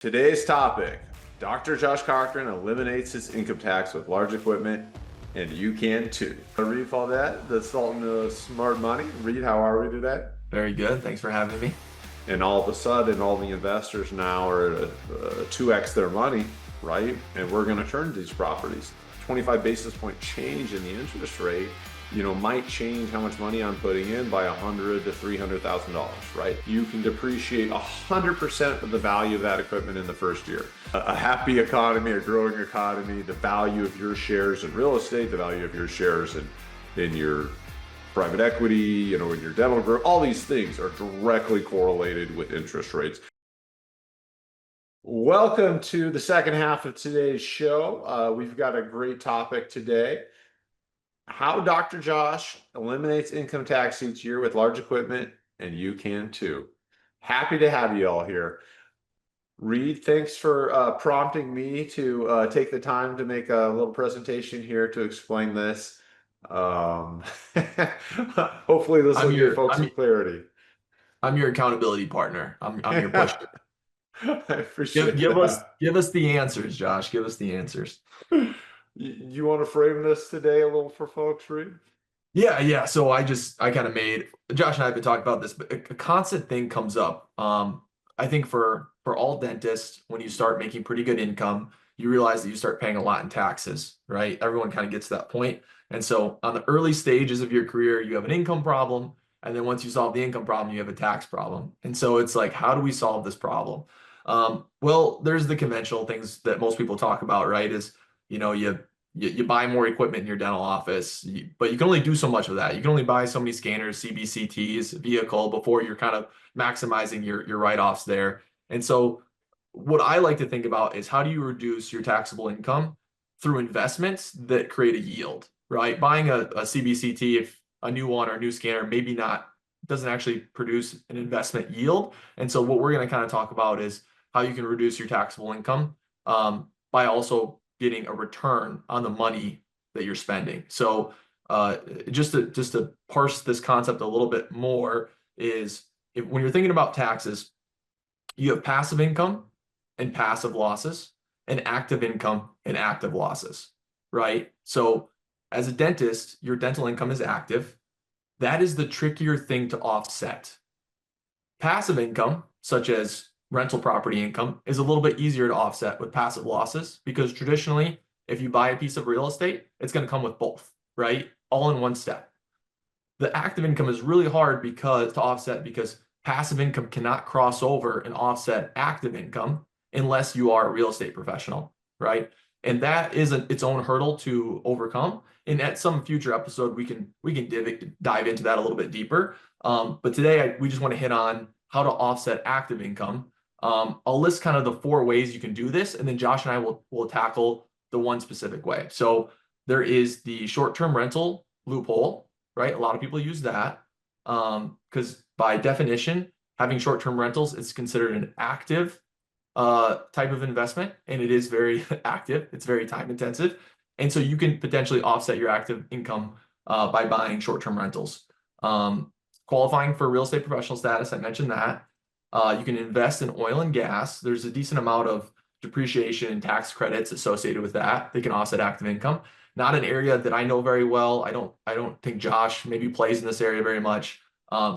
Today's topic, Dr. Josh Cochran eliminates his income tax with large equipment, and you can too. Read all that, the Salt and the Smart Money. Read, how are we today? Very good. Thanks for having me. And all of a sudden, all the investors now are at 2x their money, right? And we're going to turn these properties. 25 basis point change in the interest rate, might change how much money I'm putting in by $100,000 to $300,000, right? You can depreciate 100% of the value of that equipment in the first year. A happy economy, a growing economy, the value of your shares in real estate, the value of your shares in your private equity, in your dental group, all these things are directly correlated with interest rates. Welcome to the second half of today's show. We've got a great topic today. How Dr. Josh eliminates income tax each year with large equipment, and you can too. Happy to have you all here. Reed, thanks for prompting me to take the time to make a little presentation here to explain this. Hopefully this will give folks some clarity. I'm your accountability partner. I'm your pusher. I appreciate give that. give us the answers, Josh. Give us the answers. You want to frame this today a little for folks, Reed? Yeah. So I kind of made, Josh and I have been talking about this, but a constant thing comes up. I think for all dentists, when you start making pretty good income, you realize that you start paying a lot in taxes, right? Everyone kind of gets to that point. And so on the early stages of your career, you have an income problem. And then once you solve the income problem, you have a tax problem. And so it's like, how do we solve this problem? Well, there's the conventional things that most people talk about, right? You buy more equipment in your dental office, but you can only do so much of that. You can only buy so many scanners, CBCTs, vehicle before you're kind of maximizing your write-offs there. And so what I like to think about is, how do you reduce your taxable income through investments that create a yield, right? Buying a CBCT, if a new one or a new scanner, maybe not, doesn't actually produce an investment yield. And so what we're going to kind of talk about is how you can reduce your taxable income by also getting a return on the money that you're spending. So just to parse this concept a little bit more is, when you're thinking about taxes, you have passive income and passive losses, and active income and active losses, right? So as a dentist, your dental income is active. That is the trickier thing to offset. Passive income, such as rental property income, is a little bit easier to offset with passive losses, because traditionally, if you buy a piece of real estate, it's going to come with both, right? All in one step. The active income is really hard to offset, because passive income cannot cross over and offset active income unless you are a real estate professional, right? And that is its own hurdle to overcome. And at some future episode, we can dive into that a little bit deeper. But today we just want to hit on how to offset active income. I'll list kind of the 4 ways you can do this, and then Josh and I will tackle the one specific way. So there is the short-term rental loophole, right? A lot of people use that because by definition, having short-term rentals is considered an active type of investment, and it is very active. It's very time intensive. And so you can potentially offset your active income by buying short-term rentals. Qualifying for real estate professional status, I mentioned that. You can invest in oil and gas. There's a decent amount of depreciation and tax credits associated with that. They can offset active income. Not an area that I know very well. I don't think Josh maybe plays in this area very much.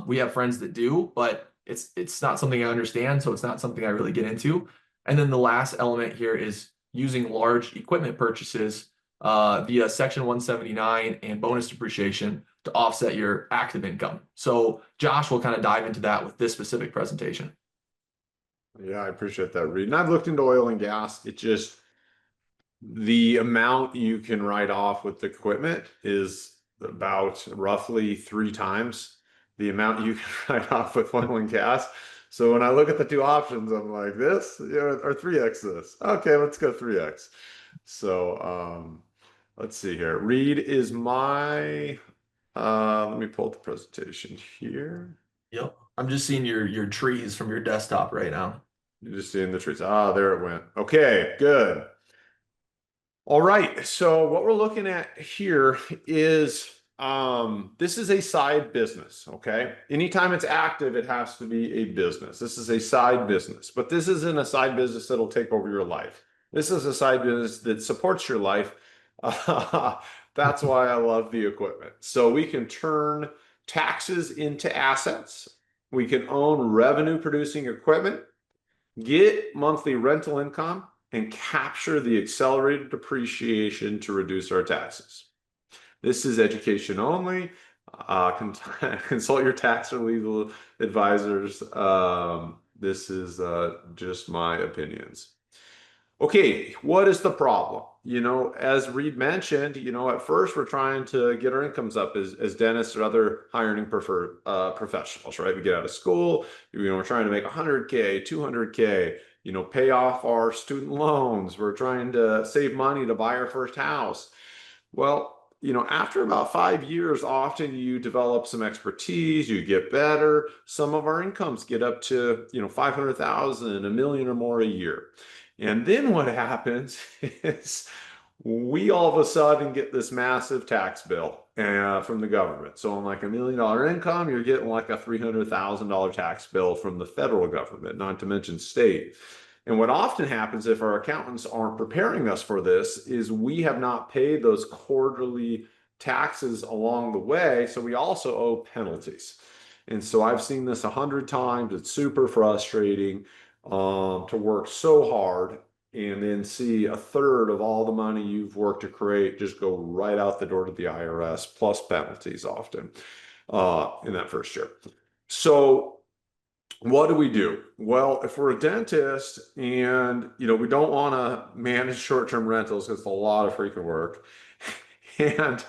We have friends that do, but it's not something I understand, so it's not something I really get into. And then the last element here is using large equipment purchases via Section 179 and bonus depreciation to offset your active income. So Josh will kind of dive into that with this specific presentation. Yeah, I appreciate that, Reed. And I've looked into oil and gas. It just, the amount you can write off with the equipment is about roughly 3 times the amount you can write off with oil and gas. So when I look at the 2 options, I'm like, this, or 3x this. Okay, let's go 3x. So let's see here. Reed is my, let me pull up the presentation here. Yep. I'm just seeing your trees from your desktop right now. You're just seeing the trees. Ah, there it went. Okay, good. All right. So what we're looking at here is This is a side business, okay? Anytime it's active, it has to be a business. This is a side business, but this isn't a side business that'll take over your life. This is a side business that supports your life. That's why I love the equipment. So we can turn taxes into assets. We can own revenue producing equipment, get monthly rental income, and capture the accelerated depreciation to reduce our taxes. This is education only. Consult your tax or legal advisors. This is just my opinions. Okay, what is the problem? As Reed mentioned, at first we're trying to get our incomes up as dentists or other high earning professionals, right? We get out of school, we're trying to make 100K, 200K, pay off our student loans. We're trying to save money to buy our first house. Well, after about 5 years, often you develop some expertise, you get better. Some of our incomes get up to, 500,000, a million or more a year. And then what happens is we all of a sudden get this massive tax bill from the government. So on like $1 million income, you're getting like a $300,000 tax bill from the federal government, not to mention state. And what often happens if our accountants aren't preparing us for this is we have not paid those quarterly taxes along the way. So we also owe penalties. And so I've seen this 100 times. It's super frustrating to work so hard and then see a third of all the money you've worked to create just go right out the door to the IRS, plus penalties often in that first year. So what do we do? Well, if we're a dentist and we don't want to manage short-term rentals because it's a lot of freaking work, and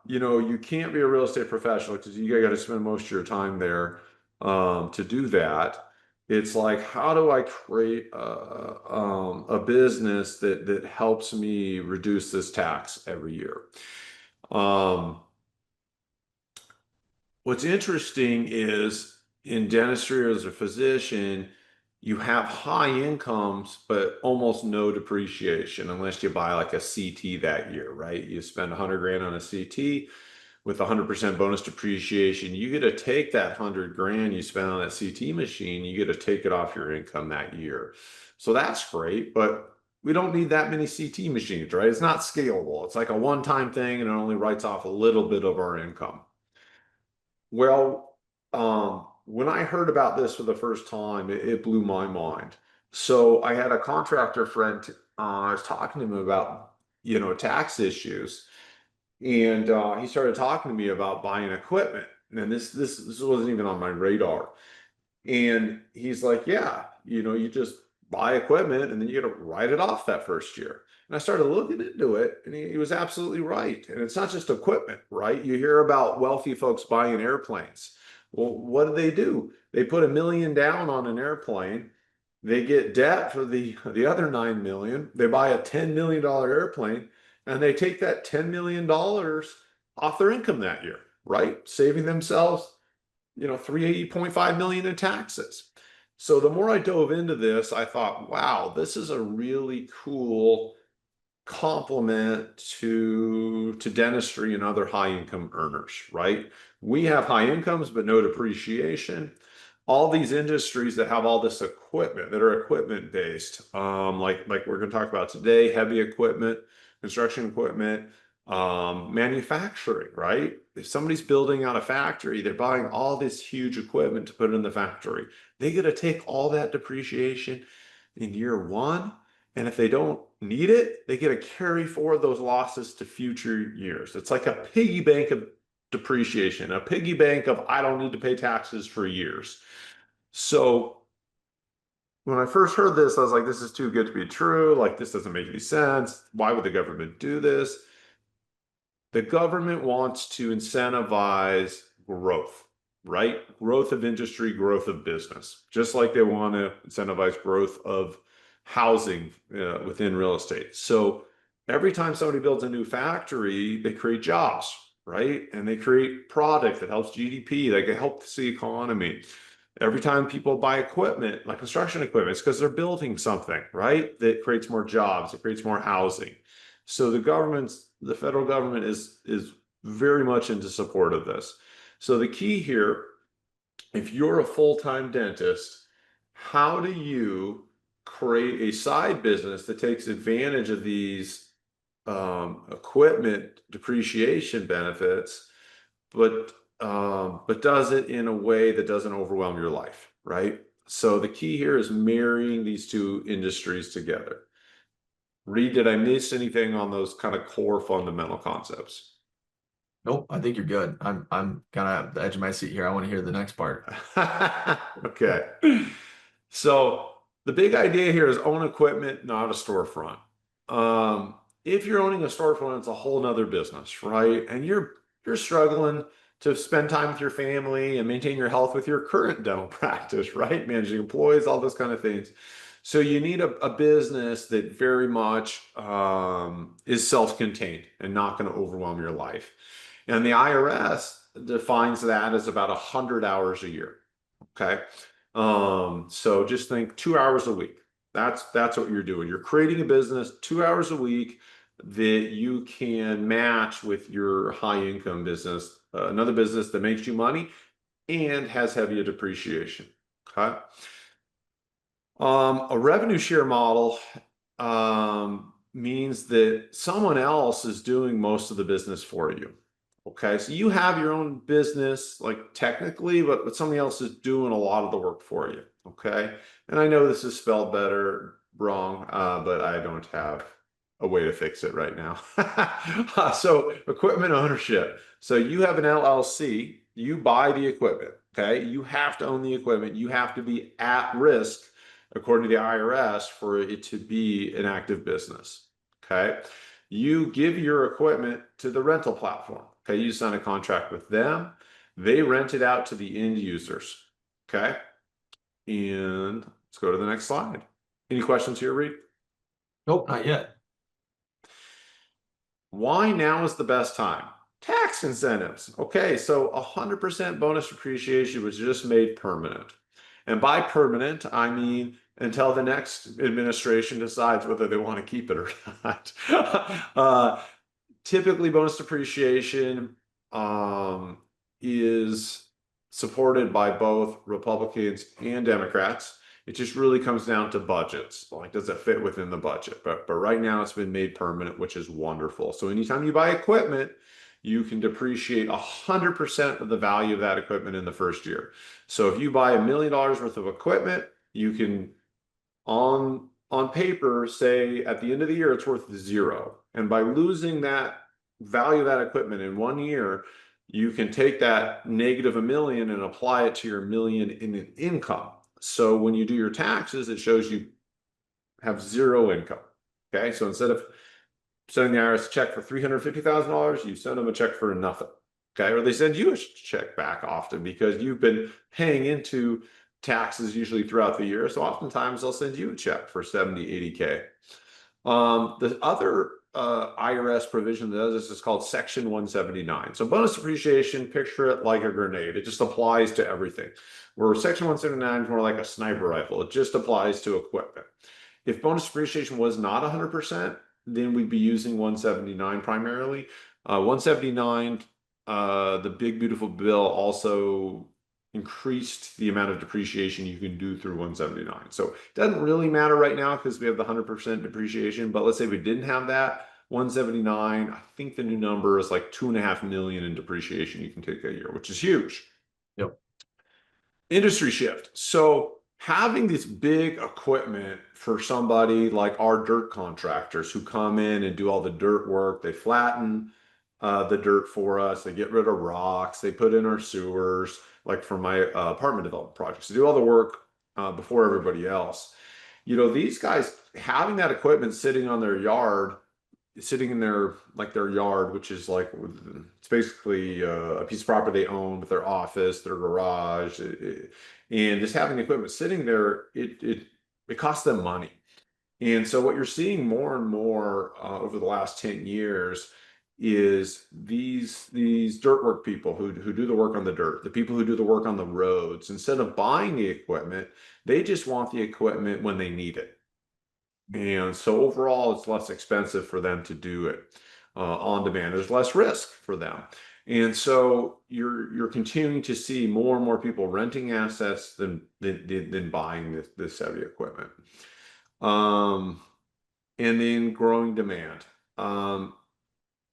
you can't be a real estate professional because you got to spend most of your time there to do that. It's like, how do I create a business that helps me reduce this tax every year? What's interesting is in dentistry or as a physician, you have high incomes, but almost no depreciation unless you buy like a CT that year, right? You spend 100 grand on a CT with 100% bonus depreciation. You get to take that 100 grand you spend on that CT machine, you get to take it off your income that year. So that's great, but we don't need that many CT machines, right? It's not scalable. It's like a one-time thing and it only writes off a little bit of our income. Well, when I heard about this for the first time, it blew my mind. So I had a contractor friend, I was talking to him about, tax issues, and he started talking to me about buying equipment. And this wasn't even on my radar. And he's like, yeah, you just buy equipment and then you got to write it off that first year. And I started looking into it, and he was absolutely right. And it's not just equipment, right? You hear about wealthy folks buying airplanes. Well, what do? They put $1 million down on an airplane. They get debt for the other 9 million. They buy a $10 million airplane, and they take that $10 million off their income that year, right? Saving themselves 380.5 million in taxes. So the more I dove into this, I thought, wow, this is a really cool complement to dentistry and other high income earners, right? We have high incomes but no depreciation. All these industries that have all this equipment that are equipment based, like we're going to talk about today, heavy equipment, construction equipment, manufacturing, right? If somebody's building out a factory, they're buying all this huge equipment to put in the factory. They get to take all that depreciation in year one. And if they don't need it, they get to carry forward those losses to future years. It's like a piggy bank of depreciation, a piggy bank of I don't need to pay taxes for years. So when I first heard this, I was like, this is too good to be true. Like, this doesn't make any sense. Why would the government do this? The government wants to incentivize growth, right? Growth of industry, growth of business, just like they want to incentivize growth of housing within real estate. So every time somebody builds a new factory, they create jobs, right? And they create product that helps GDP, that can help the economy. Every time people buy equipment, like construction equipment, it's because they're building something, right? That creates more jobs, it creates more housing. So the federal government is very much into support of this. So the key here, if you're a full-time dentist, how do you create a side business that takes advantage of these equipment depreciation benefits, but does it in a way that doesn't overwhelm your life, right? So the key here is marrying these two industries together. Reed, did I miss anything on those kind of core fundamental concepts? Nope, I think you're good. I'm kind of at the edge of my seat here. I want to hear the next part. Okay. So the big idea here is own equipment, not a storefront. If you're owning a storefront, it's a whole nother business, right? And you're struggling to spend time with your family and maintain your health with your current dental practice, right? Managing employees, all those kind of things. So you need a business that very much is self-contained and not going to overwhelm your life. And the IRS defines that as about 100 hours a year. Okay. So just think 2 hours a week. That's what you're doing. You're creating a business 2 hours a week that you can match with your high income business, another business that makes you money and has heavy depreciation. Okay. A revenue share model means that someone else is doing most of the business for you. Okay, so you have your own business, like technically, but somebody else is doing a lot of the work for you. Okay, and I know this is spelled better wrong, but I don't have a way to fix it right now. So equipment ownership. So you have an LLC, you buy the equipment. Okay, you have to own the equipment. You have to be at risk according to the IRS, for it to be an active business. Okay. You give your equipment to the rental platform. Okay. You sign a contract with them. They rent it out to the end users. Okay. And let's go to the next slide. Any questions here, Reed? Nope, not yet. Why now is the best time? Tax incentives. Okay, so 100% bonus depreciation was just made permanent. And by permanent, I mean until the next administration decides whether they want to keep it or not. Typically, bonus depreciation is supported by both Republicans and Democrats. It just really comes down to budgets. Like, does it fit within the budget? But right now it's been made permanent, which is wonderful. So anytime you buy equipment, you can depreciate 100% of the value of that equipment in the first year. So if you buy $1 million worth of equipment, you can on paper say at the end of the year it's worth zero. And by losing that value of that equipment in 1 year, you can take that negative $1 million and apply it to your $1 million in income. So when you do your taxes, it shows you have zero income. Okay, so instead of sending the IRS a check for $350,000, you send them a check for nothing. Okay, or they send you a check back often because you've been paying into taxes usually throughout the year. So oftentimes they'll send you a check for 70, 80K. The other IRS provision that does this is called Section 179. So bonus depreciation, picture it like a grenade. It just applies to everything. Where Section 179 is more like a sniper rifle. It just applies to equipment. If bonus depreciation was not 100%, then we'd be using 179 primarily. 179, the big beautiful bill also increased the amount of depreciation you can do through 179. So it doesn't really matter right now because we have the 100% depreciation, but let's say we didn't have that, 179, I think the new number is like 2.5 million in depreciation you can take a year, which is huge. Yep. Industry shift. So having this big equipment for somebody like our dirt contractors who come in and do all the dirt work, they flatten the dirt for us, they get rid of rocks, they put in our sewers, like for my apartment development projects, they do all the work before everybody else. You know, these guys having that equipment sitting on their yard, sitting in their yard, which is like it's basically a piece of property they own with their office, their garage, and just having the equipment sitting there, it costs them money. And so what you're seeing more and more over the last 10 years is these dirt work people who do the work on the dirt, the people who do the work on the roads, instead of buying the equipment, they just want the equipment when they need it. And so overall, it's less expensive for them to do it. on demand. There's less risk for them. And so you're continuing to see more and more people renting assets than buying this heavy equipment. Um, and then growing demand. Um,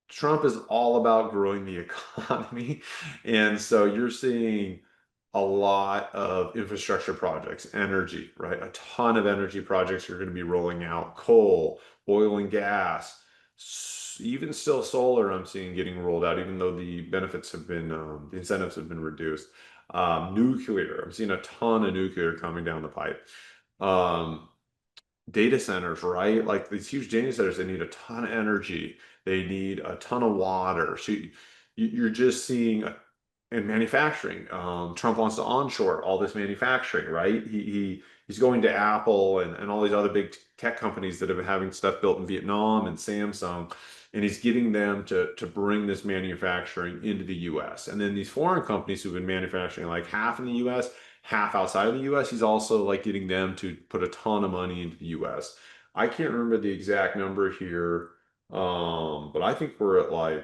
Trump is all about growing the economy. And so you're seeing a lot of infrastructure projects, energy, right? A ton of energy projects are going to be rolling out, coal, oil and gas, even still solar, I'm seeing getting rolled out, even though the benefits have been, the incentives have been reduced. Nuclear, I'm seeing a ton of nuclear coming down the pipe. Um, Data centers, right? Like these huge data centers, they need a ton of energy. They need a ton of water. So you're just seeing, in manufacturing, Trump wants to onshore all this manufacturing, right? He's going to Apple and all these other big tech companies that have been having stuff built in Vietnam and Samsung, and he's getting them to bring this manufacturing into the U.S. And then these foreign companies who've been manufacturing like half in the U.S., half outside of the US. He's also like getting them to put a ton of money into the US. I can't remember the exact number here, but I think we're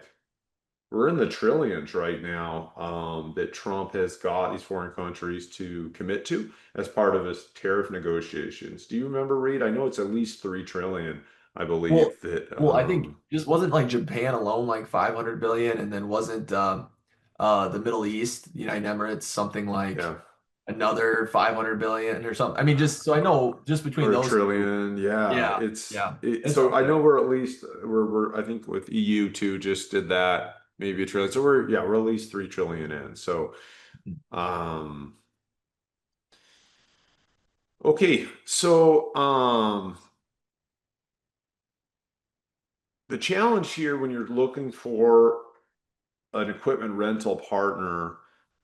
in the trillions right now, that Trump has got these foreign countries to commit to as part of his tariff negotiations. Do you remember, Reed? I know it's at least 3 trillion, I Well, believe that. I think just wasn't like Japan alone like 500 billion, and then wasn't the Middle East, the United Emirates, something like Yeah. another 500 billion or something. I mean, just so I know, just between Or a those two, trillion, yeah. yeah, yeah, it's So up I know there. we're at least we're I think with EU too just did that, maybe a trillion. So we're at least 3 trillion in. So um okay, so the challenge here when you're looking for an equipment rental partner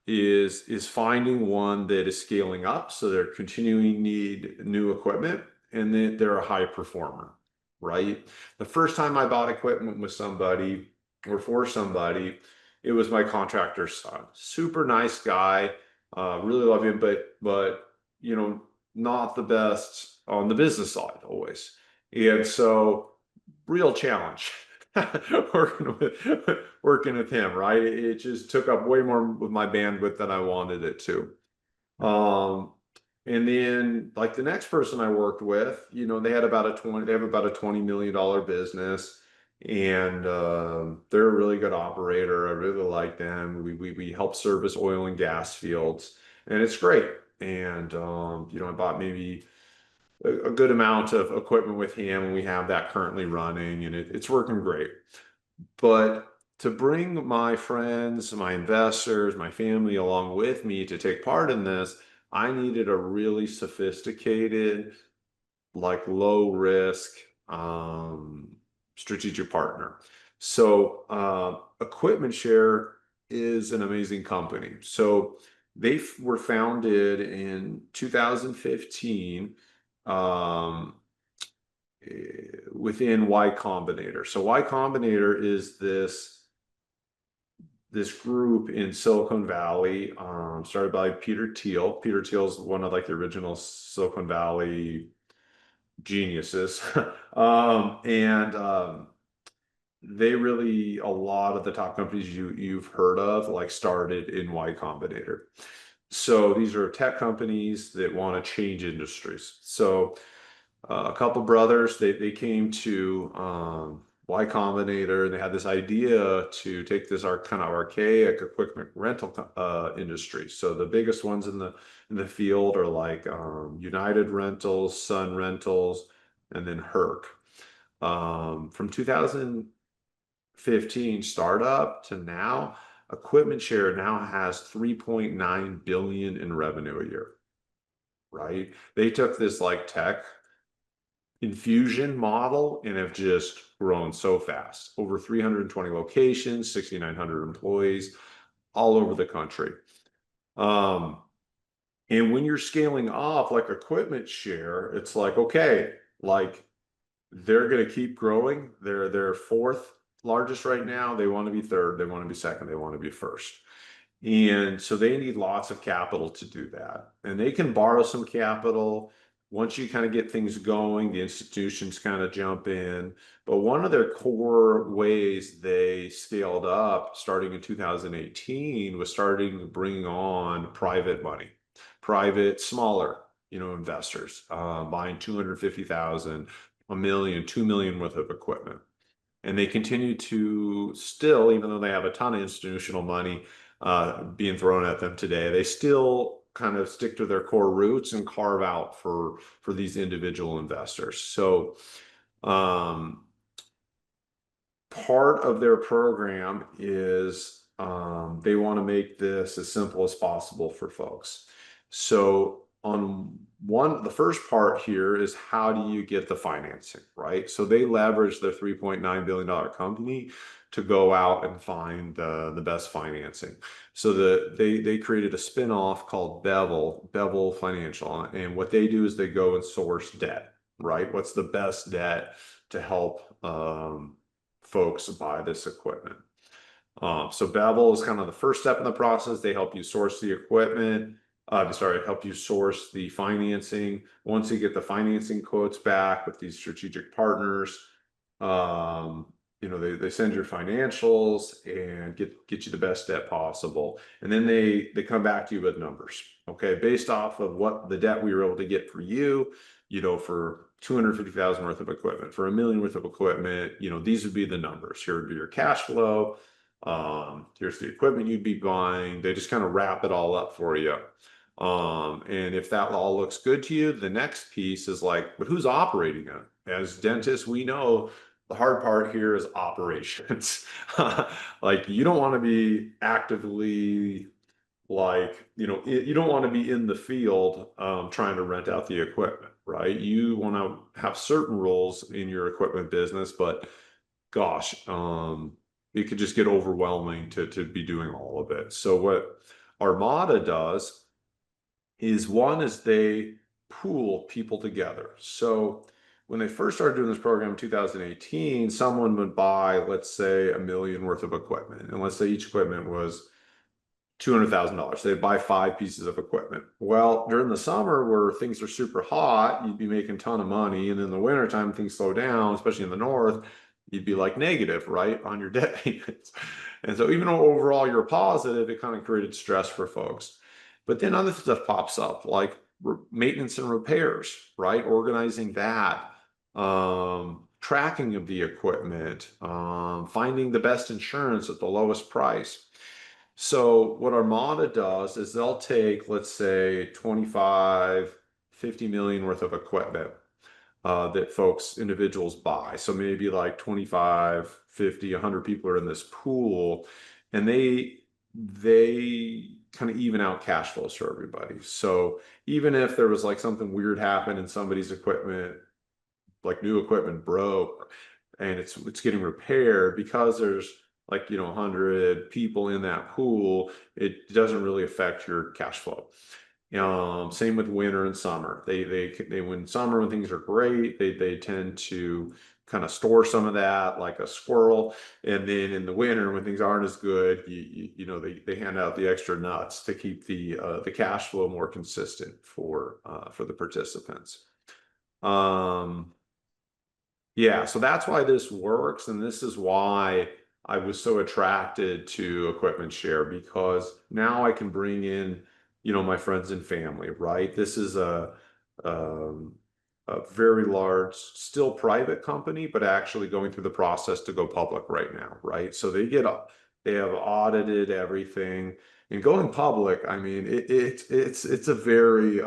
is finding one that is scaling up, so they're continuing need new equipment, and that they're a high performer, right? The first time I bought equipment with somebody or for somebody, it was my contractor's son. Super nice guy, really love him, but you know, not the best on the business side always. And so real challenge working with him, right? It just took up way more of my bandwidth than I wanted it to. Um, and then like the next person I worked with, they have about a $20 million business, and they're a really good operator. I really like them. We help service oil and gas fields, and it's great. And I bought maybe a good amount of equipment with him, and we have that currently running, and it's working great. But to bring my friends, my investors, my family along with me to take part in this, I needed a really sophisticated, like low risk, strategic partner. So Equipment Share is an amazing company. So were founded in 2015, um, within Y Combinator. So Y Combinator is this group in Silicon Valley, started by Peter Thiel. Peter Thiel is one of like the original Silicon Valley geniuses. And they really, a lot of the top companies you've heard of like started in Y Combinator. So these are tech companies that want to change industries. So a couple brothers, they came to Y Combinator, and they had this idea to take this kind of archaic equipment rental industry. So the biggest ones in the field are like United Rentals, Sun Rentals, and then Herc. From 2015 startup to now, Equipment Share now has 3.9 billion in revenue a year, right? They took this like tech infusion model and have just grown so fast. Over 320 locations, 6,900 employees all over the country. Um, and when you're scaling up like Equipment Share, it's like, okay, like they're going to keep growing. They're fourth largest right now. They want to be third. They want to be second. They want to be first. And so they need lots of capital to do that. And they can borrow some capital. Once you kind of get things going, the institutions kind of jump in. But one of their core ways they scaled up starting in 2018 was starting bringing on private money, private, smaller, investors, buying 250,000, a million, 2 million worth of equipment. And they continue to still, even though they have a ton of institutional money being thrown at them today, they still kind of stick to their core roots and carve out for these individual investors. So um, part of their program is they want to make this as simple as possible for folks. So on the first part here is how do you get the financing, right? So they leverage their $3.9 billion company to go out and find the best financing. So they created a spin-off called Bevel Financial. And what they do is they go and source debt, right? What's the best debt to help folks buy this equipment. So Bevel is kind of the first step in the process. They help you source the equipment. Help you source the financing. Once you get the financing quotes back with these strategic partners, they send your financials and get you the best debt possible. And then they come back to you with numbers. Okay, based off of what the debt we were able to get for you, for 250,000 worth of equipment, for a million worth of equipment, these would be the numbers. Here would be your cash flow. Here's the equipment you'd be buying. They just kind of wrap it all up for you. And if that all looks good to you, the next piece is like, but who's operating it? As dentists, we know the hard part here is operations. Like you don't want to be actively you don't want to be in the field trying to rent out the equipment, right? You want to have certain roles in your equipment business, but gosh, it could just get overwhelming to be doing all of it. So what Armada does is they pool people together. So when they first started doing this program in 2018, someone would buy, let's say, a million worth of equipment. And let's say each equipment was $200,000. They'd buy 5 pieces of equipment. Well, during the summer where things are super hot, you'd be making a ton of money. And in the wintertime, things slow down, especially in the north, you'd be like negative, right, on your debt payments. And so even though overall you're positive, it kind of created stress for folks. But then other stuff pops up like maintenance and repairs, right? Organizing that, tracking of the equipment, finding the best insurance at the lowest price. So what Armada does is they'll take, let's say, 25, 50 million worth of equipment that individuals buy. So maybe like 25, 50, 100 people are in this pool, and they kind of even out cash flows for everybody. So even if there was like something weird happened and somebody's equipment, like new equipment broke and it's getting repaired, because there's 100 people in that pool, it doesn't really affect your cash flow. Same with winter and summer. They when summer, when things are great, they tend to kind of store some of that like a squirrel. And then in the winter, when things aren't as good, they hand out the extra nuts to keep the cash flow more consistent for the participants. Yeah, so that's why this works, and this is why I was so attracted to Equipment Share, because now I can bring in, my friends and family, right? This is um, a very large, still private company, but actually going through the process to go public right now, right? So they have audited everything, and going public, I mean, it's a very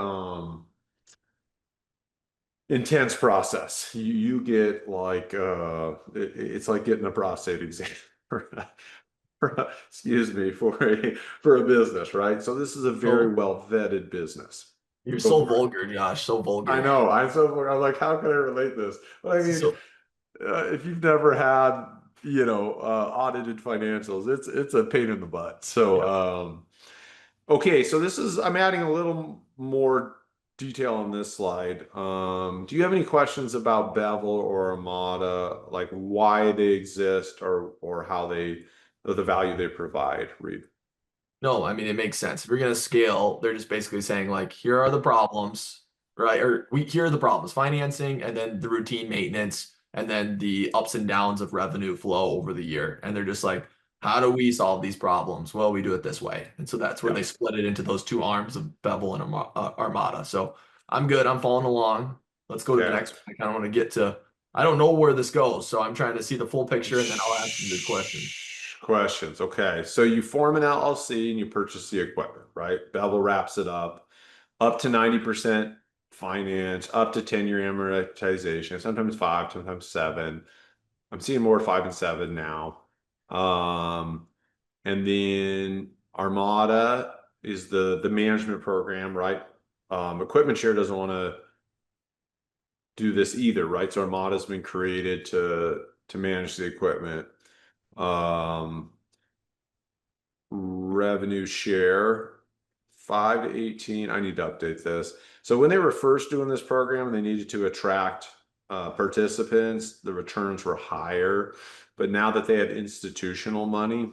intense process. You get like it's like getting a prostate exam. Excuse me, for a business, right? So this is a very So well vetted business. you're Go so for it. vulgar, Josh, so I vulgar. know. I'm like, how can I relate this? Well, I mean, So if you've never had, audited financials, it's a pain in the butt. So, yeah. okay, so I'm adding a little more detail on this slide. Do you have any questions about Bevel or Armada, like why they exist or or the value they provide, Reed? No, I mean it makes sense. If you're gonna scale, they're just basically saying like, here are the problems. right? Or here are the problems: financing, and then the routine maintenance, and then the ups and downs of revenue flow over the year. And they're just like, how do we solve these problems? Well, we do it this way. And so that's where Yeah. they split it into those two arms of Bevel and Armada. So I'm good. I'm following along. Let's go to the Okay. next one. I kind of want to get to, I don't know where this goes. So I'm trying to see the full picture and then I'll ask some good questions. Questions. Okay. So you form an LLC and you purchase the equipment, right? Bevel wraps it up to 90% finance, up to 10-year amortization, sometimes 5, sometimes 7. I'm seeing more 5 and 7 now. Um, and then Armada is the management program, right? Equipment Share doesn't want to do this either, right? So Armada's been created to manage the equipment. Um, Revenue share 5 to 18. I need to update this. So when they were first doing this program, they needed to attract participants. The returns were higher, but now that they have institutional money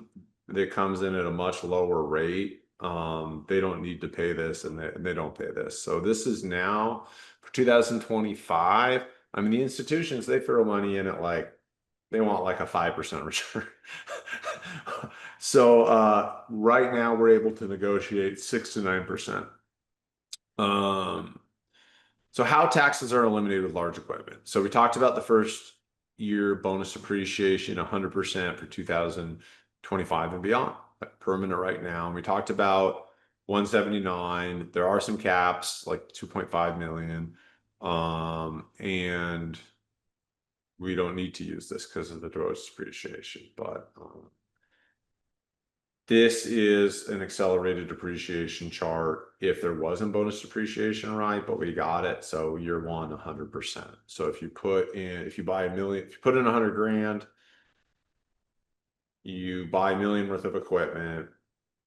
that comes in at a much lower rate, they don't need to pay this, and they don't pay this. So this is now for 2025. I mean, the institutions, they throw money in at like they want like a 5% return. So right now we're able to negotiate 6 to 9%. Um, so how taxes are eliminated with large equipment. So we talked about the first year bonus depreciation, 100% for 2025 and beyond, permanent right now. And we talked about 179. There are some caps, like 2.5 million. And we don't need to use this because of the bonus depreciation, but this is an accelerated depreciation chart if there wasn't bonus depreciation, right? But we got it. So year one, 100%. So if you buy $1 million, if you put in 100 grand, you buy $1 million worth of equipment.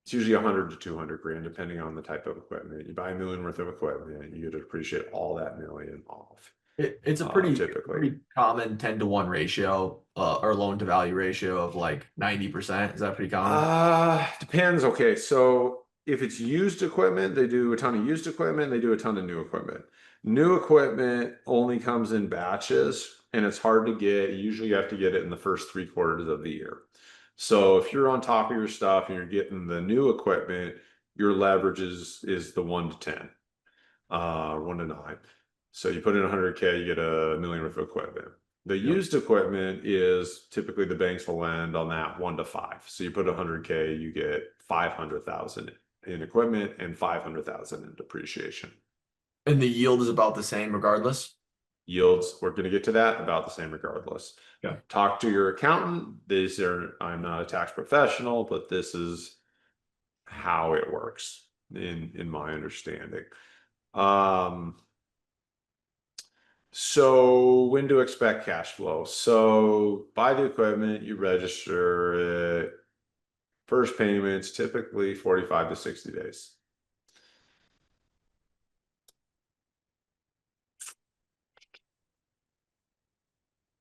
It's usually 100 to 200 grand, depending on the type of equipment. You buy $1 million worth of equipment, you get to depreciate all that million off, It's a typically. pretty common 10-to-1 ratio, or loan to value ratio of like 90%. Is that pretty common? Depends. Okay, so if it's used equipment, they do a ton of used equipment, they do a ton of new equipment. New equipment only comes in batches and it's hard to get. Usually you have to get it in the first 3 quarters of the year. So if you're on top of your stuff and you're getting the new equipment, your leverage is the 1 to 10, 1 to 9. So you put in 100K, you get $1 million worth of equipment. The Yep. used equipment is typically the banks will lend on that 1 to 5. So you put 100K, you get 500,000 in equipment and 500,000 in depreciation. And the yield is about the same regardless. Yields, we're going to get to that, about the same regardless. Yeah. Talk to your accountant. I'm not a tax professional, but this is how it works in my understanding. So when to expect cash flow? So buy the equipment, you register it. First payments typically 45 to 60 days.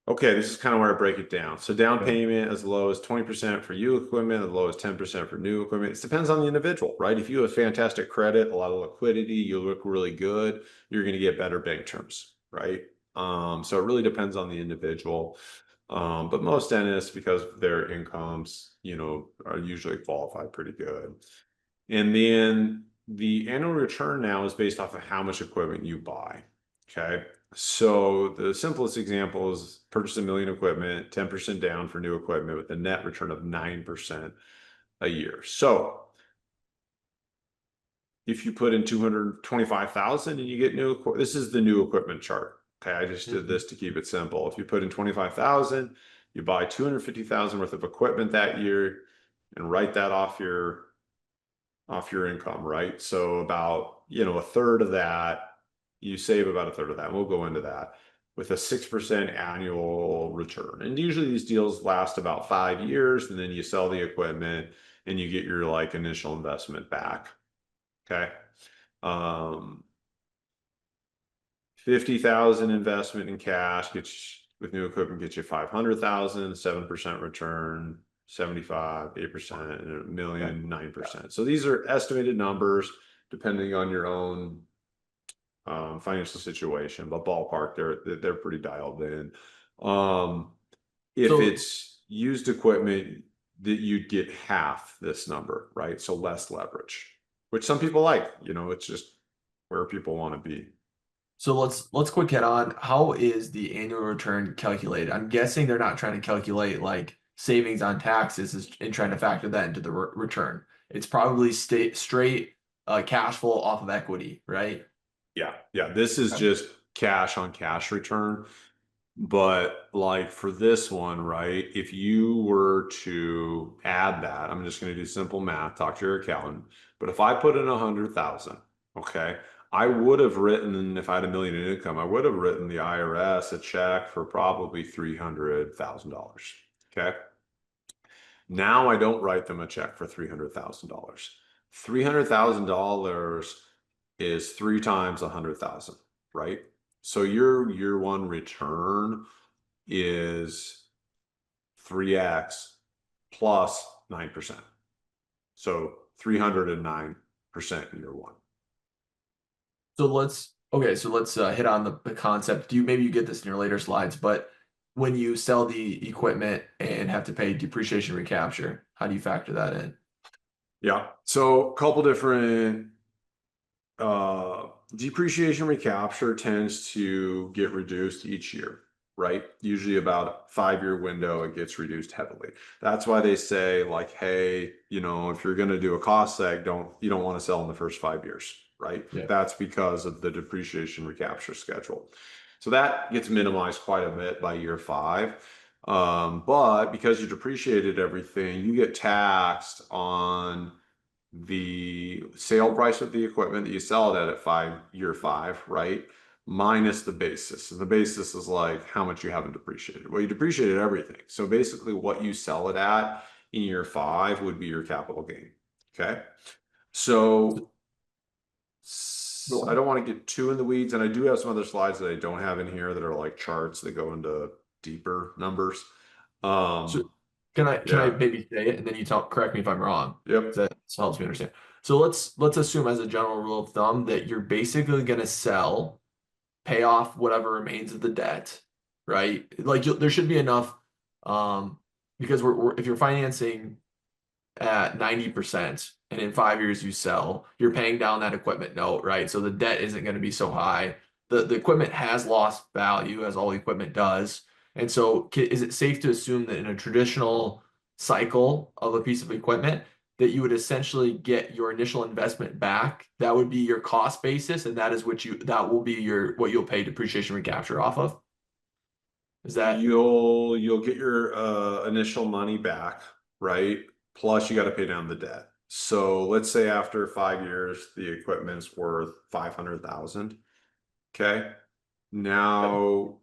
Okay, this is kind of where I break it down. So down Okay. payment as low as 20% for used equipment, as low as 10% for new equipment. It depends on the individual, right? If you have fantastic credit, a lot of liquidity, you look really good, you're going to get better bank terms, right? So it really depends on the individual. But most dentists, because their incomes, are usually qualified pretty good. And then the annual return now is based off of how much equipment you buy. Okay. So the simplest example is purchase $1 million equipment, 10% down for new equipment with a net return of 9% a year. So if you put in 225,000 and you get new equipment, this is the new equipment chart. Okay. I just did this to keep it simple. If you put in 25,000, you buy 250,000 worth of equipment that year and write that off your income, right? So about, a third of that, you save about a third of that. We'll go into that with a 6% annual return. And usually these deals last about 5 years, and then you sell the equipment and you get your like initial investment back. Okay. 50,000 investment in cash with new equipment gets you 500,000, 7% return, 75, 8%, and $1 million, 9%. So these are estimated numbers depending on your own financial situation, but ballpark, they're pretty dialed in. Um, if So it's used equipment, that you'd get half this number, right? So less leverage, which some people like. It's just where people want to be. So let's quick head on. How is the annual return calculated? I'm guessing they're not trying to calculate like savings on taxes and trying to factor that into the return. It's probably straight cash flow off of equity, right? Yeah, yeah. This is Okay. just cash on cash return. But like for this one, right? If you were to add that, I'm just going to do simple math, talk to your accountant. But if I put in 100,000, okay, I would have written, if I had a million in income, I would have written the IRS a check for probably $300,000. Okay. Now I don't write them a check for $300,000. $300,000 is three times 100,000, right? So your year one return is 3x plus 9%. So 309% in year one. So let's hit on the concept. Maybe you get this in your later slides, but when you sell the equipment and have to pay depreciation recapture, how do you factor that in? Yeah. So a couple different depreciation recapture tends to get reduced each year, right? Usually about a 5-year window, it gets reduced heavily. That's why they say like, hey, if you're going to do a cost seg, you don't want to sell in the first 5 years, right? Yeah. That's because of the depreciation recapture schedule. So that gets minimized quite a bit by year 5. But because you depreciated everything, you get taxed on the sale price of the equipment that you sell it at 5, year 5, right? Minus the basis. And the basis is like how much you haven't depreciated. Well, you depreciated everything. So basically what you sell it at in year 5 would be your capital gain. Okay. So Go I on. don't want to get too in the weeds, and I do have some other slides that I don't have in here that are like charts that go into deeper numbers. So Um, can I yeah. maybe say it and then you correct me if I'm wrong. Yep. That helps me understand. So let's assume as a general rule of thumb that you're basically gonna sell, pay off whatever remains of the debt, right? Like there should be enough, um, because if you're financing at 90% and in 5 years you sell, you're paying down that equipment note, right? So the debt isn't going to be so high. The equipment has lost value as all equipment does. And so is it safe to assume that in a traditional cycle of a piece of equipment that you would essentially get your initial investment back? That would be your cost basis, and that will be your what you'll pay depreciation recapture off of. Is that You'll get your initial money back, right? Plus you got to pay down the debt. So let's say after 5 years, the equipment's worth 500,000. Okay. Now,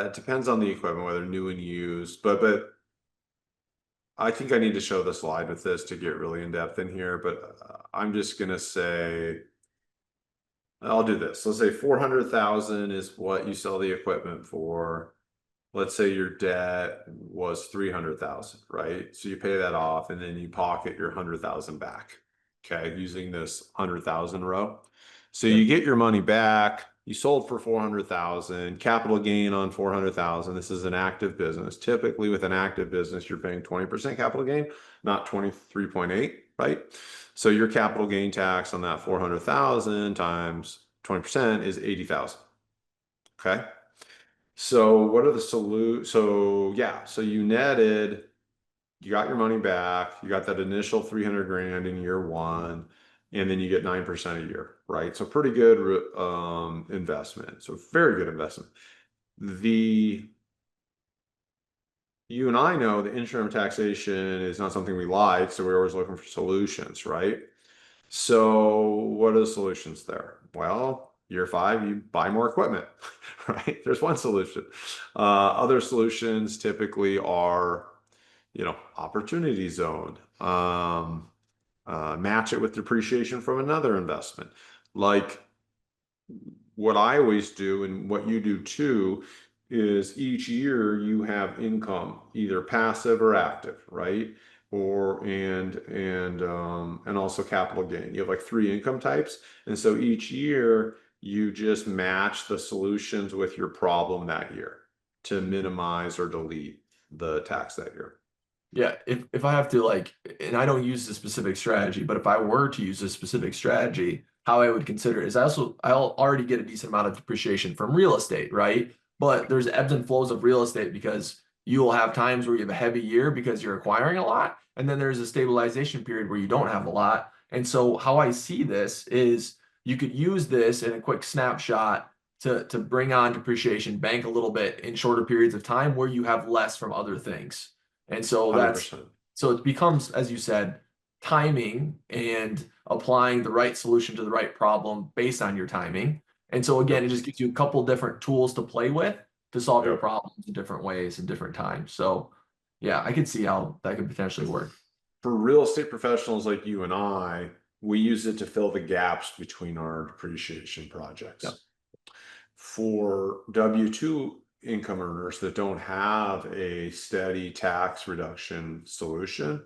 it depends on the equipment, whether new and used, but I think I need to show the slide with this to get really in depth in here, but I'm just gonna say I'll do this. Let's say 400,000 is what you sell the equipment for. Let's say your debt was 300,000, right? So you pay that off and then you pocket your 100,000 back. Okay, using this 100,000 row. So yeah, you get your money back. You sold for 400,000, capital gain on 400,000. This is an active business. Typically with an active business, you're paying 20% capital gain, not 23.8, right? So your capital gain tax on that 400,000 times 20% is 80,000. Okay. So what are the So yeah, so you netted, you got your money back, you got that initial 300 grand in year one, and then you get 9% a year, right? So pretty good investment. So very good investment. The You and I know the interim taxation is not something we like, so we're always looking for solutions, right? So what are the solutions there? Well, year 5, you buy more equipment, right? There's one solution. Other solutions typically are, opportunity zone. Match it with depreciation from another investment. Like what I always do, and what you do too, is each year you have income, either passive or active, right? or and also capital gain. You have like three income types, and so each year you just match the solutions with your problem that year to minimize or delete the tax that year. Yeah, if I have to like, and I don't use a specific strategy, but if I were to use a specific strategy, how I would consider it is I'll already get a decent amount of depreciation from real estate, right? But there's ebbs and flows of real estate because you will have times where you have a heavy year because you're acquiring a lot, and then there's a stabilization period where you don't have a lot. And so how I see this is you could use this in a quick snapshot to bring on depreciation, bank a little bit in shorter periods of time where you have less from other things. And so that's 100%. so it becomes, as you said, timing and applying the right solution to the right problem based on your timing. And so again, Yep. it just gives you a couple different tools to play with to solve your Yep. problems in different ways and different times. So yeah, I could see how that could potentially work. For real estate professionals like you and I, we use it to fill the gaps between our depreciation Yeah. projects. For W-2 income earners that don't have a steady tax reduction solution,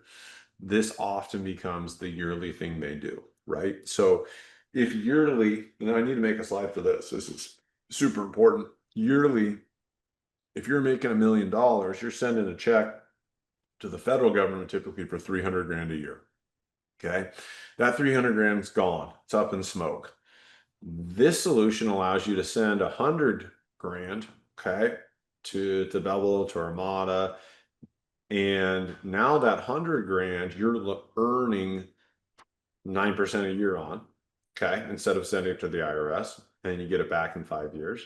this often becomes the yearly thing they do, right? So if yearly, and I need to make a slide for this, this is super important. Yearly, if you're making $1 million, you're sending a check to the federal government typically for 300 grand a year. Okay. That 300 grand's gone. It's up in smoke. This solution allows you to send 100 grand, okay, to Bevel, to Armada. And now that 100 grand, you're earning 9% a year on, okay, instead of sending it to the IRS, and you get it back in 5 years.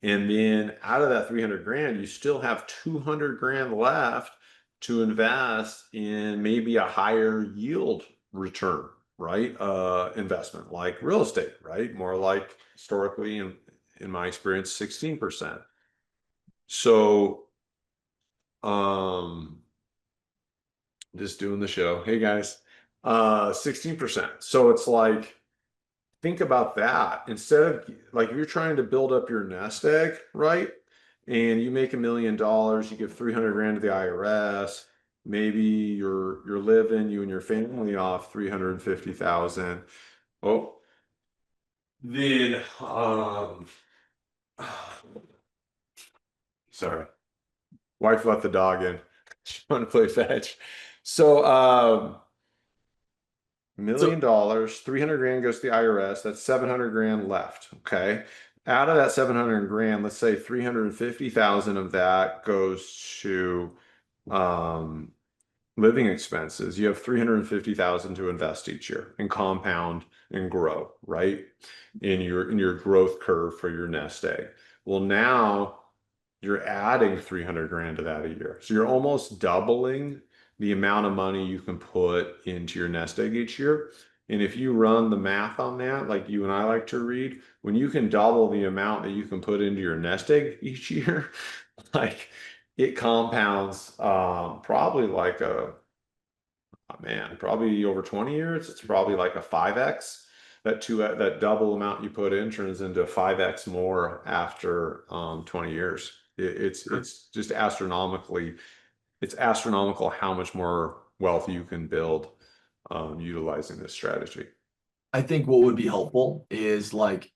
And then out of that 300 grand, you still have 200 grand left to invest in maybe a higher yield return, right? Investment like real estate, right? More like historically, in my experience, 16%. So, um, just doing the show. Hey guys, 16%. So it's like, think about that. Instead of like if you're trying to build up your nest egg, right? And you make $1 million, you give 300 grand to the IRS. Maybe you're living you and your family off 350,000. Oh, then sorry, wife let the dog in. She wanted to play fetch. So So $1 million, 300 grand goes to the IRS. That's 700 grand left. Okay. Out of that 700 grand, let's say 350,000 of that goes to um, living expenses. You have 350,000 to invest each year and compound and grow, right? In your growth curve for your nest egg. Well, now you're adding 300 grand to that a year. So you're almost doubling the amount of money you can put into your nest egg each year. And if you run the math on that, like you and I like to read, when you can double the amount that you can put into your nest egg each year, like it compounds probably like probably over 20 years, it's probably like a 5x. That double amount you put in turns into 5x more after 20 years. It's just it's astronomical how much more wealth you can build utilizing this strategy. I think what would be helpful is like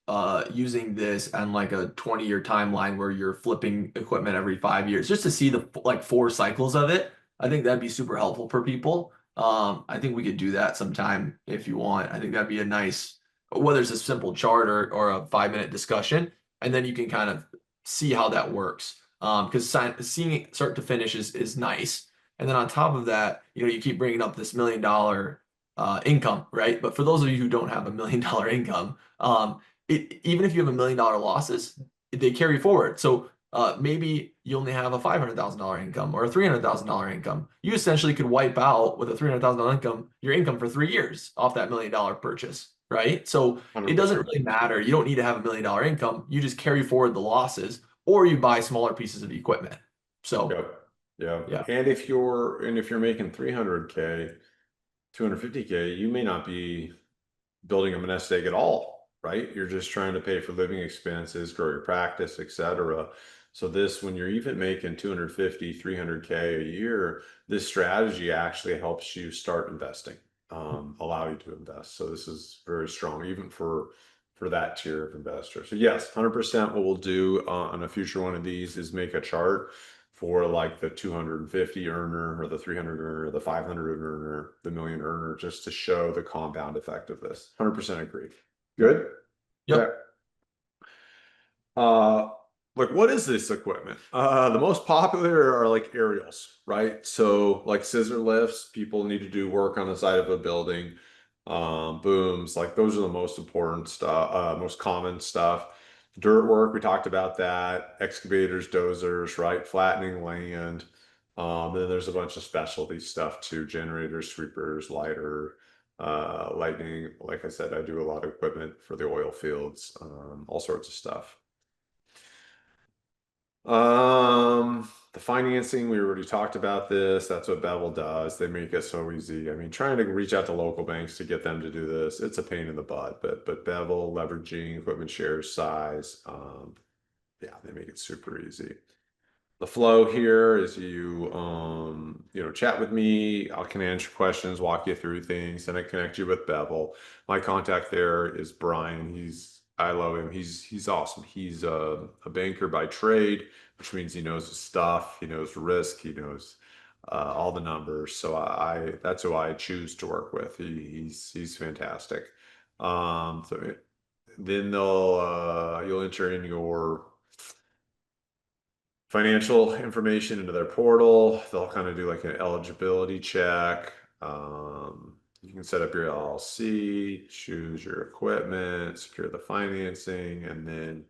using this on like a 20-year timeline where you're flipping equipment every 5 years just to see the like 4 cycles of it. I think that'd be super helpful for people. I think we could do that sometime if you want. I think that'd be a nice, whether it's a simple chart or a 5-minute discussion, and then you can kind of see how that works. Because seeing it start to finish is nice. And then on top of that, you keep bringing up this $1 million income, right? But for those of you who don't have $1 million income, even if you have $1 million losses, they carry forward. So maybe you only have a $500,000 income or a $300,000 income. You essentially could wipe out with a $300,000 income your income for 3 years off that $1 million purchase, right? So it doesn't 100%. really matter. You don't need to have $1 million income. You just carry forward the losses, or you buy smaller pieces of equipment. So Yep. Yeah. yeah. And if you're making 300K, 250K, you may not be building a nest egg at all, right? You're just trying to pay for living expenses, grow your practice, etc. So this, when you're even making 250, 300K a year, this strategy actually helps you start investing, allow you to invest. So this is very strong, even for that tier of investor. So yes, 100% what we'll do on a future one of these is make a chart for like the 250 earner or the 300 earner, the 500 earner, the million earner, just to show the compound effect of this. 100% agree. Good? Okay. Yep. Uh, like what is this equipment? The most popular are like aerials, right? So like scissor lifts, people need to do work on the side of a building. Booms, like those are the most important stuff, most common stuff. Dirt work, we talked about that. Excavators, dozers, right? Flattening land. Then there's a bunch of specialty stuff too, generators, sweepers, lightning. Like I said, I do a lot of equipment for the oil fields, all sorts of stuff. The financing, we already talked about this. That's what Bevel does. They make it so easy. I mean, trying to reach out to local banks to get them to do this, it's a pain in the butt. But Bevel, leveraging equipment shares, size, yeah, they make it super easy. The flow here is you chat with me. I can answer questions, walk you through things, and I connect you with Bevel. My contact there is Brian. I love him. He's awesome. He's a banker by trade, which means he knows his stuff. He knows risk. He knows all the numbers. So that's who I choose to work with. He's fantastic. So then you'll enter in your financial information into their portal. They'll kind of do like an eligibility check. You can set up your LLC, choose your equipment, secure the financing, and then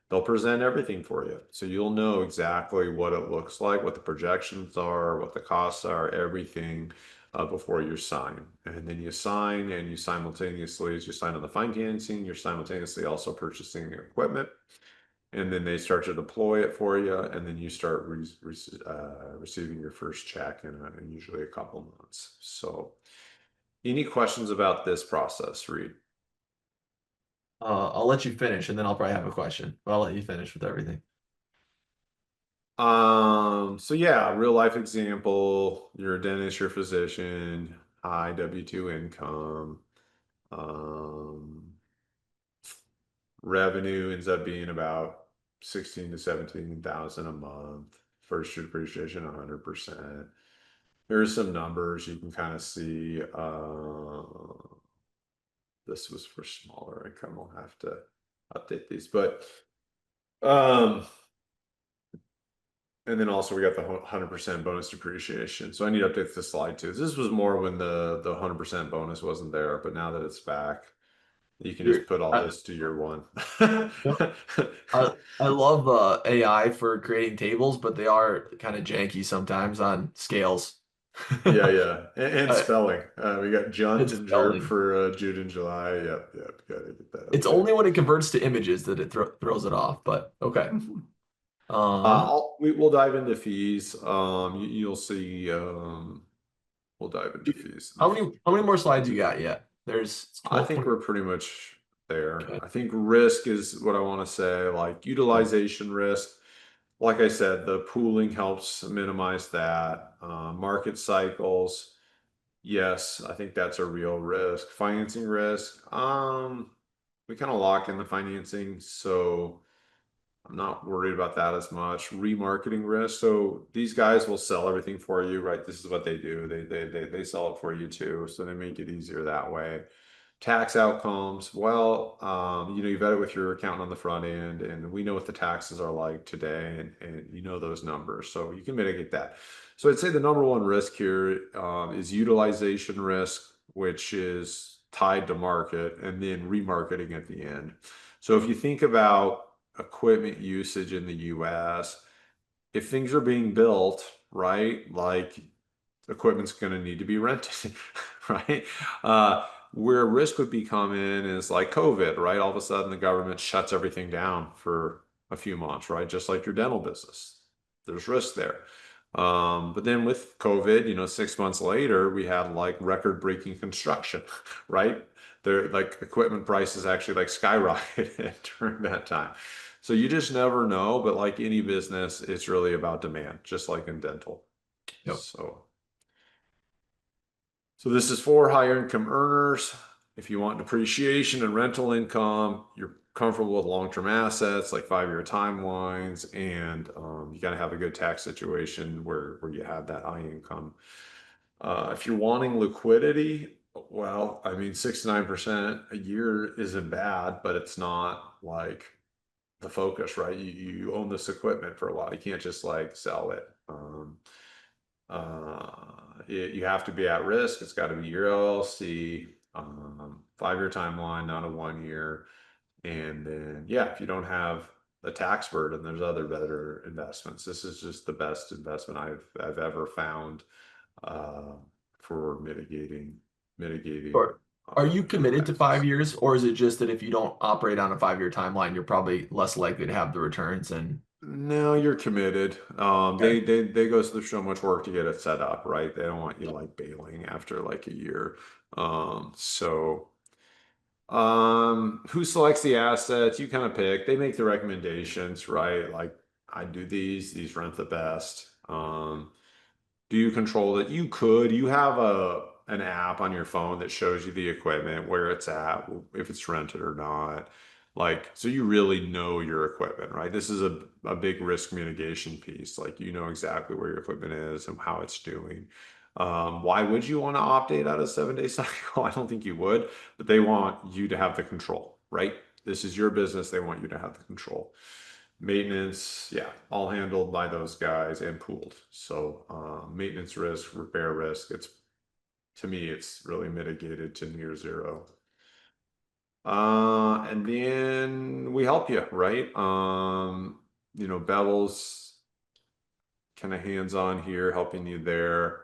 they'll present everything for you. So you'll know exactly what it looks like, what the projections are, what the costs are, everything before you sign. And then you sign, and you simultaneously, as you sign on the financing, you're simultaneously also purchasing the equipment, and then they start to deploy it for you, and then you start receiving your first check in usually a couple months. So, any questions about this process, Reed? I'll let you finish, and then I'll probably have a question, but I'll let you finish with everything. So yeah, real life example, you're a dentist, you're a physician, high W-2 income, um, revenue ends up being about 16 to 17,000 a month. First year depreciation 100%. Here's some numbers you can kind of see. This was for smaller income. We'll have to update these, but um, and then also we got the 100% bonus depreciation. So I need to update this slide too. This was more when the 100% bonus wasn't there, but now that it's back, you can just You're, put all I, this to year one. I love AI for creating tables, but they are kind of janky sometimes on scales. Yeah, yeah, and Uh, spelling. We got Junt it's and Jerp spelling. for June and July. Yep, yep, gotta get that It's updated. only when it converts to images that it throws it off, but okay. We'll dive into fees. You'll see. We'll dive into fees. How many more slides you got yet? There's I 12, think 20. we're pretty much there. Okay. I think risk is what I want to say, like Okay. utilization risk. Like I said, the pooling helps minimize that. Market cycles, yes, I think that's a real risk. Financing risk, we kind of lock in the financing, so I'm not worried about that as much. Remarketing risk. So these guys will sell everything for you, right? This is what they do. They sell it for you too. So they make it easier that way. Tax outcomes. Well, you vet it with your accountant on the front end, and we know what the taxes are like today, and you know those numbers. So you can mitigate that. So I'd say the number one risk here is utilization risk, which is tied to market, and then remarketing at the end. So if you think about equipment usage in the US, if things are being built, right, like equipment's going to need to be rented, right? Where risk would be come in is like COVID, right? All of a sudden the government shuts everything down for a few months, right? Just like your dental business. There's risk there. But then with COVID, 6 months later, we had like record-breaking construction, right? There, like equipment prices actually like skyrocketed during that time. So you just never know, but like any business, it's really about demand, just like in dental. Yep. So this is for higher income earners. If you want depreciation and rental income, you're comfortable with long-term assets like 5-year timelines, and you got to have a good tax situation where you have that high income. If you're wanting liquidity, well, I mean, 6 to 9% a year isn't bad, but it's not like the focus, right? You own this equipment for a while. You can't just like sell it. You have to be at risk. It's got to be your LLC, 5-year timeline, not a 1 year. And then, yeah, if you don't have a tax burden, there's other better investments. This is just the best investment I've ever found uh, for mitigating, Or are you committed to five taxes. years, or is it just that if you don't operate on a 5-year timeline, you're probably less likely to have the returns and No, you're committed. okay. They go through so much work to get it set up, right? They don't want you like bailing after like a year. So who selects the assets? You kind of pick. They make the recommendations, right? Like I do these rent the best. Do you control it? You could. You have an app on your phone that shows you the equipment, where it's at, if it's rented or not. Like, so you really know your equipment, right? This is a big risk mitigation piece. Like, you know exactly where your equipment is and how it's doing. Why would you want to opt-in out of 7-day cycle? I don't think you would, but they want you to have the control, right? This is your business. They want you to have the control. Maintenance, yeah, all handled by those guys and pooled. So maintenance risk, repair risk, it's to me, it's really mitigated to near zero. And then we help you, right? Bevel's kind of hands-on here, helping you there.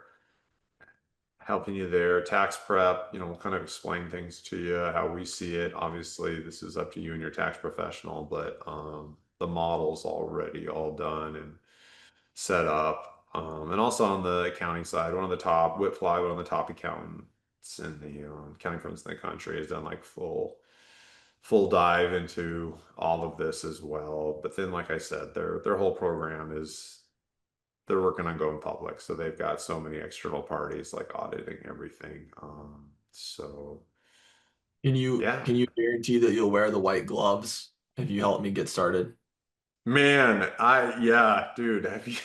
Tax prep, we'll kind of explain things to you, how we see it. Obviously, this is up to you and your tax professional, but the model's already all done and set up. And also on the accounting side, Whitfly, one of the top accountants in the accounting firms in the country, has done like full dive into all of this as well. But then, like I said, their whole program is they're working on going public, so they've got so many external parties like auditing everything. So Can you yeah, can you guarantee that you'll wear the white gloves if you help me get started? man, yeah, dude, have you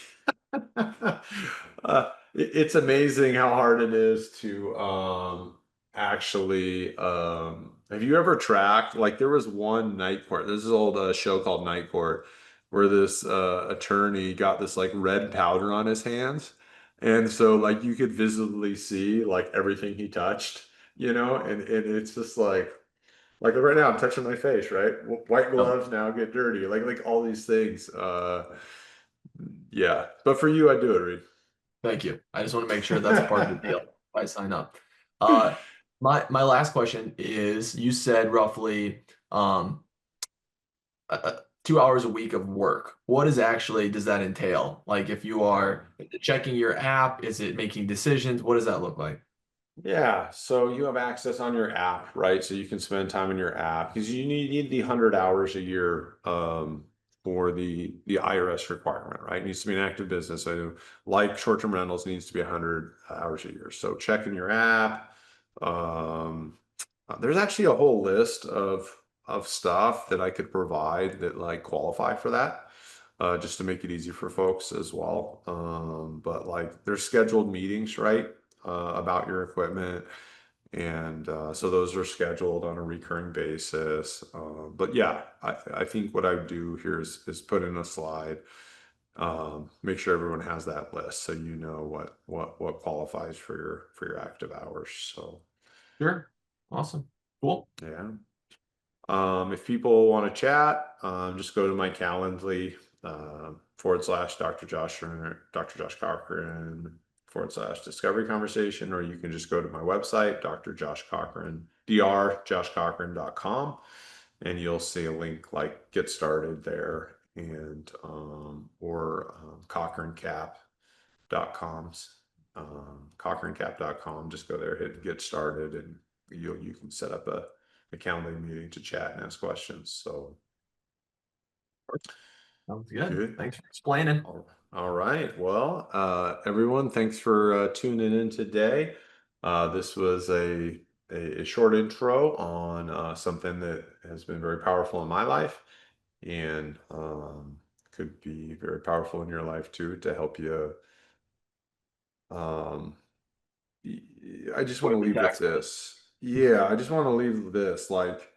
it's amazing how hard it is to actually have you ever tracked like there was one night court. This is an old show called Night Court where this attorney got this like red powder on his hands, and so like you could visibly see like everything he touched, and it's just like right now I'm touching my face, right? White No, gloves now get dirty, like all these things. Yeah, but for you, I do it, Reed. thank you. I just want to make sure that's a part of the deal if I sign up. Uh, my last question is: you said roughly 2 hours a week of work. What does that entail? Like, if you are checking your app, is it making decisions? What does that look like? Yeah, so you have access on your app, right? So you can spend time in your app because you need the 100 hours a year for the IRS requirement, right? It needs to be an active business. So like short-term rentals needs to be 100 hours a year. So check in your app. Um, there's actually a whole list of stuff that I could provide that like qualify for that, just to make it easy for folks as well. But like there's scheduled meetings, right, about your equipment, and so those are scheduled on a recurring basis. But yeah, I think what I do here is put in a slide, make sure everyone has that list so you know what qualifies for your active hours. So Sure. Awesome. Cool. yeah. If people want to chat, just go to my Calendly / Dr. Josh Cochran / discovery conversation, or you can just go to my website, Dr. Josh Cochran, drjoshcochran.com, and you'll see a link like get started there, and or CochranCap.com's CochranCap.com. Just go there, hit get started, and you can set up a calendar meeting to chat and ask questions. So Sounds good. Good. Thanks for explaining. All right. Well, everyone, thanks for tuning in today. This was a short intro on something that has been very powerful in my life and could be very powerful in your life too to help you. Um, I just want to Avoid the leave with tax man. this. Yeah, I just want to leave with this. Like,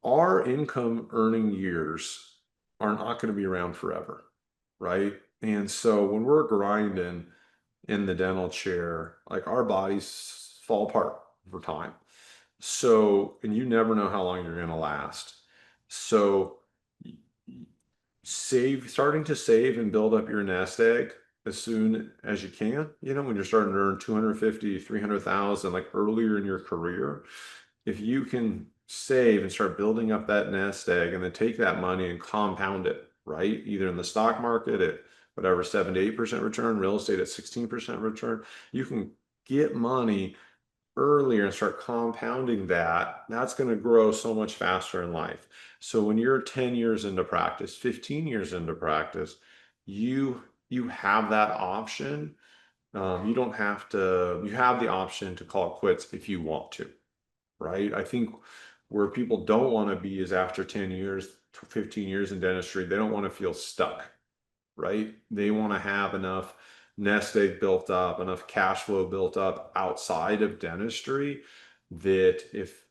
our income earning years are not going to be around forever, right? And so when we're grinding in the dental chair, like our bodies fall apart over time. So, and you never know how long you're going to last. So, starting to save and build up your nest egg as soon as you can, when you're starting to earn 250, 300,000, like earlier in your career, if you can save and start building up that nest egg and then take that money and compound it, right? Either in the stock market at whatever 7 to 8% return, real estate at 16% return, you can get money earlier and start compounding that. That's going to grow so much faster in life. So when you're 10 years into practice, 15 years into practice, you have that option. You don't have to, you have the option to call it quits if you want to, right? I think where people don't want to be is after 10 years, 15 years in dentistry, they don't want to feel stuck, right? They want to have enough nest egg built up, enough cash flow built up outside of dentistry that if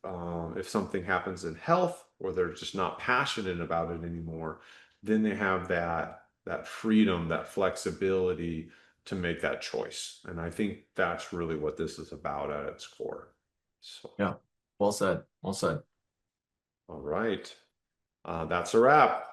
something happens in health or they're just not passionate about it anymore, then they have that freedom, that flexibility to make that choice. And I think that's really what this is about at its core. So, Yeah. Well said. Well said. all right. That's a wrap.